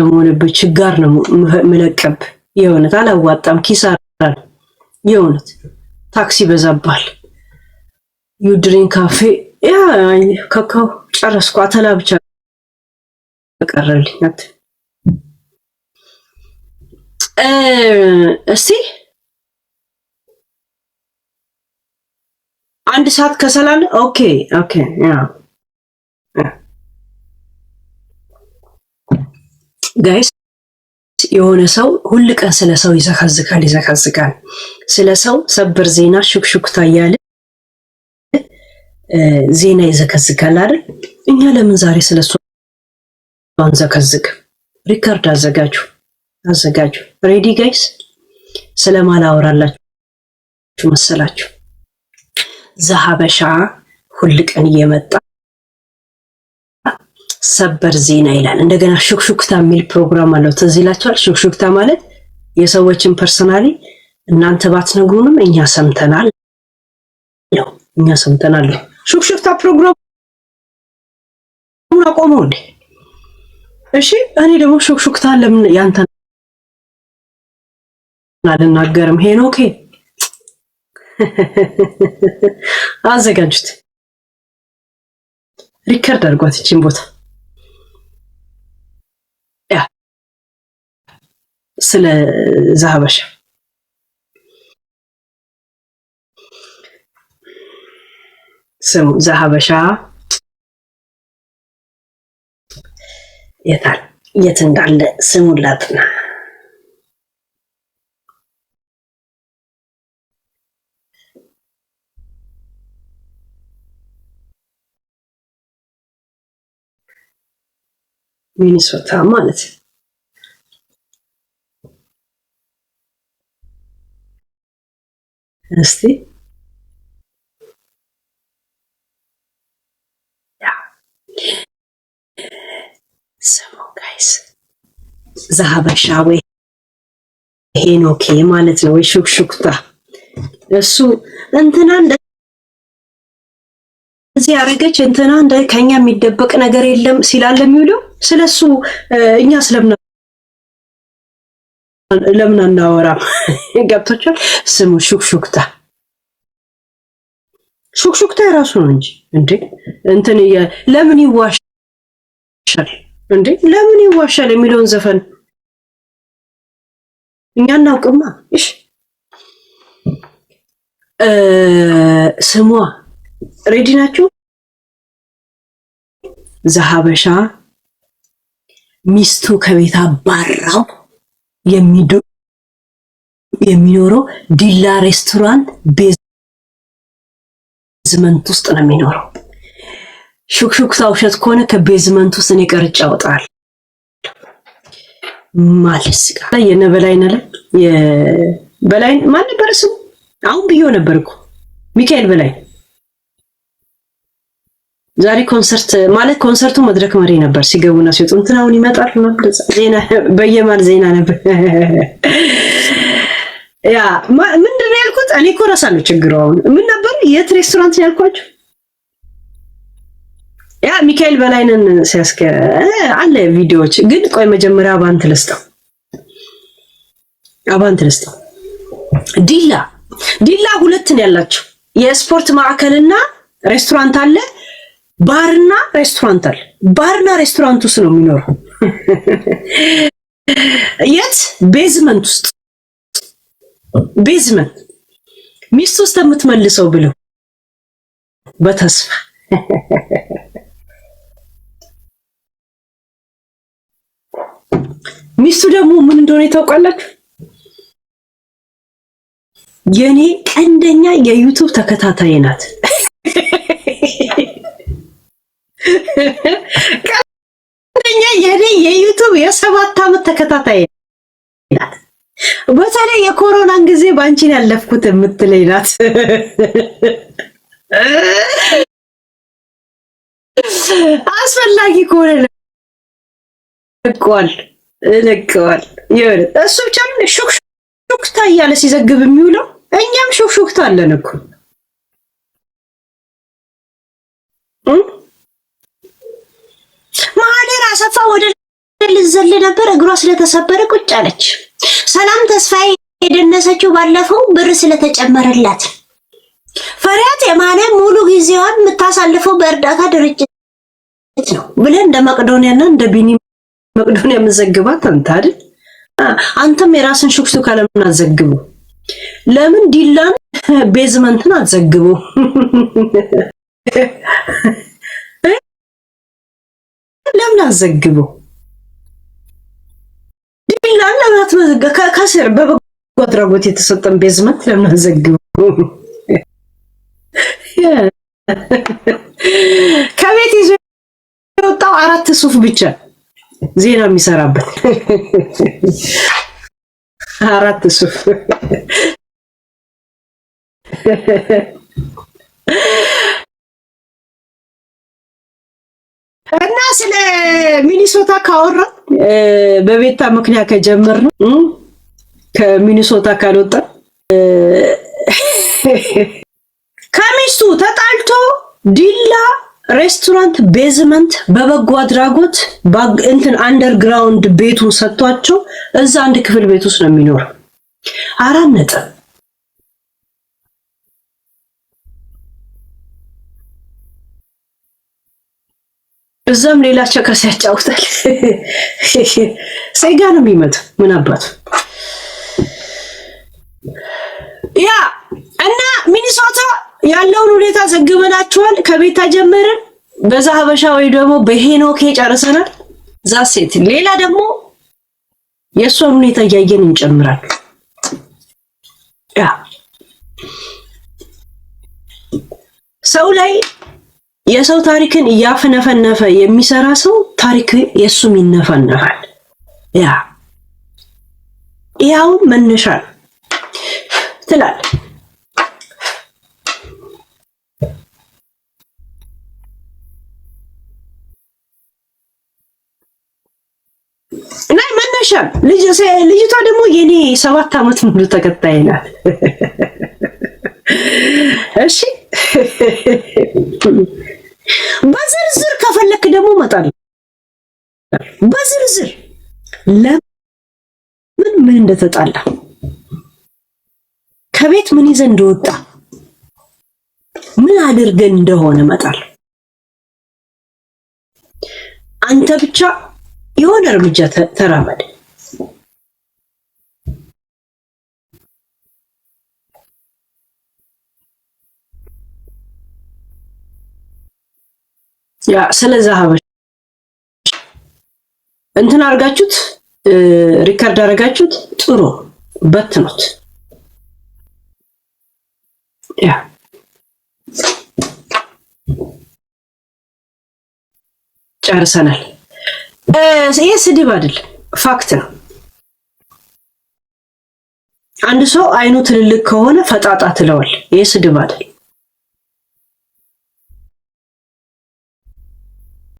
የምሆንብህ። ችጋር ነው ምለቀብ የሆነ አላዋጣም። ኪሳራ የሆነ ታክሲ በዛባል። ዩድሪን ካፌ ያ ካካው ጨረስኩ። አተላ ብቻ ቀረልኝ። እስቲ 1 ሰዓት ከሰላለ ኦኬ ያ ጋይስ የሆነ ሰው ሁሉ ቀን ስለ ሰው ይዘካዝካል። ስለ ሰው ሰበር ዜና ሹክሹክታ እያለ ዜና ይዘከዝካል አይደል? እኛ ለምን ዛሬ ስለሱ አንዘከዝክ? ሪካርድ አዘጋጁ። ሬዲ ጋይስ? ስለማላወራላችሁ መሰላችሁ? ዘሀበሻ ሁል ቀን እየመጣ ሰበር ዜና ይላል። እንደገና ሹክሹክታ የሚል ፕሮግራም አለው። ትዝ ይላችኋል? ሹክሹክታ ማለት የሰዎችን ፐርሰናሊ እናንተ ባትነግሩንም እኛ ሰምተናል ነው። ሹክሹክታ ፕሮግራም አቆመው እንዴ? እሺ እኔ ደግሞ ሹክሹክታ ለምን ያንተን አልናገርም? ሄኖኬ አዘጋጁት፣ ሪከርድ አድርጓት እቺን ቦታ ያ ስለ ዘሀበሻ ስሙ ዘሀበሻ የት እንዳለ ስሙን ላጥና። ሚኒሶታ ማለት እስቲ ስሙ ጋይስ ዘሀበሻ ወይ ሄኖኬ ማለት ነው ወይ ሹክሹክታ። እሱ እንትና እንደዚህ ያረገች እንትና እንደ ከኛ የሚደበቅ ነገር የለም ሲላል የሚውለው ስለሱ እኛ ለምን አናወራም? ገብቶቻል? ስሙ ሹክሹክታ የራሱ ነው እንጂ እንዴ እንትን ለምን ይዋሻል እንዴ? ለምን ይዋሻል የሚለውን ዘፈን እኛ እናውቅማ። እሺ ስሟ ሬዲ ናችሁ? ዘሀበሻ ሚስቱ ከቤት አባራው የሚኖረው ዲላ ሬስቶራንት ቤዝመንት ውስጥ ነው የሚኖረው። ሹክሹክታ ውሸት ከሆነ ከቤዝመንት ውስጥ እኔ ቀርጬ አወጣለሁ ማለት ነው። የበላይን ማን ነበር ስሙ? አሁን ብዬው ነበር እኮ ሚካኤል በላይ ዛሬ ኮንሰርት ማለት ኮንሰርቱ መድረክ መሪ ነበር። ሲገቡና ሲወጡ እንትን አሁን ይመጣል ነበር ዜና በየማል ዜና ነበር። ያ ምንድን ነው ያልኩት? እኔ እኮ እረሳለሁ። ችግሩ አሁን ምን ነበር? የት ሬስቶራንት ነው ያልኳችሁ? ያ ሚካኤል በላይነን ሲያስከ አለ ቪዲዮዎች። ግን ቆይ መጀመሪያ አባንት ልስጠው ዲላ ዲላ ሁለት ነው ያላቸው። የስፖርት ማዕከልና ሬስቶራንት አለ፣ ባርና ሬስቶራንት አለ። ባርና ሬስቶራንት ውስጥ ነው የሚኖረው። የት? ቤዝመንት ውስጥ። ቤዝመንት ሚስቱ ውስጥ የምትመልሰው ብለው በተስፋ ሚስቱ ደግሞ ምን እንደሆነ ታውቃላችሁ? የኔ ቀንደኛ የዩቲዩብ ተከታታይ ናት። ቀንደኛ የኔ የዩቲዩብ የ7 ዓመት ተከታታይ ናት። በተለይ የኮሮናን ጊዜ ባንቺን ያለፍኩት የምትለኝ ናት። አስፈላጊ ከሆነ ለቀዋል። ይኸውልህ እሱ ብቻ ነው ሹክሹክታ እያለ ሲዘግብ የሚውለው። እኛም ሹክሹክታ አለን እኮ ማህደር አሰፋ ወደ ልዘል ነበር፣ እግሯ ስለተሰበረ ቁጭ አለች። ሰላም ተስፋዬ የደነሰችው ባለፈው ብር ስለተጨመረላት። ፈሪያት የማነ ሙሉ ጊዜዋን የምታሳልፈው በእርዳታ ድርጅት ነው ብለን እንደ መቅዶኒያና እንደ ቢኒ መቅዶኒያ የምዘግባት አንተ አይደል? አንተም የራስን ሹክሹክታ ለምን አትዘግቡ? ለምን ዲላን ቤዝመንትን አትዘግቡ? ለምን አትዘግቡ? ዲላን ለምን አትዘግቡ? ከስር በበጎ አድራጎት የተሰጠን ቤዝመንት ለምን አትዘግቡ? ከቤት ይዞ የወጣው 4 ሱፍ ብቻ ዜና የሚሰራበት 4 ሱፍ። እና ስለ ሚኒሶታ ካወራ በቤታ ምክንያት ከጀመርነው ከሚኒሶታ ካልወጣ ከሚስቱ ተጣልቶ ዲላ ሬስቶራንት ቤዝመንት በበጎ አድራጎት እንትን አንደርግራውንድ ቤቱን ሰጥቷቸው እዛ አንድ ክፍል ቤት ውስጥ ነው የሚኖረው። 4 ነጥብ እዛም ሌላ ቸከስ ያጫውታል። ሰይጋ ነው የሚመጣው። ምን አባቱ ያ እና ሚኒሶታ ያለውን ሁኔታ ዘግበናችኋል። ከቤታ ጀመርን፣ በዛ ሀበሻ ወይ ደግሞ በሄኖኬ ጨርሰናል። ዛሴት ሌላ ደግሞ የእሷን ሁኔታ እያየን እንጨምራለን። ያ ሰው ላይ የሰው ታሪክን እያፈነፈነፈ የሚሰራ ሰው ታሪክ የሱም ይነፈነፋል። ያው መነሻ ትላለህ። እና መነሻ ልጅቷ ደግሞ የኔ 7 ዓመት ሙሉ ተከታይ ናት። እሺ በዝርዝር ከፈለክ ደግሞ እመጣለሁ። በዝርዝር ለምን ምን እንደተጣላ ከቤት ምን ይዘ እንደወጣ ምን አድርገን እንደሆነ እመጣለሁ። አንተ ብቻ የሆነ እርምጃ ተራመድ። ያ ስለዛ ሀበሻ እንትን አርጋችሁት ሪካርድ አረጋችሁት ጥሩ በትኑት። ያ ጨርሰናል። ይሄ ስድብ አይደል፣ ፋክት ነው። አንድ ሰው አይኑ ትልልቅ ከሆነ ፈጣጣ ትለዋል። ይሄ ስድብ አይደል።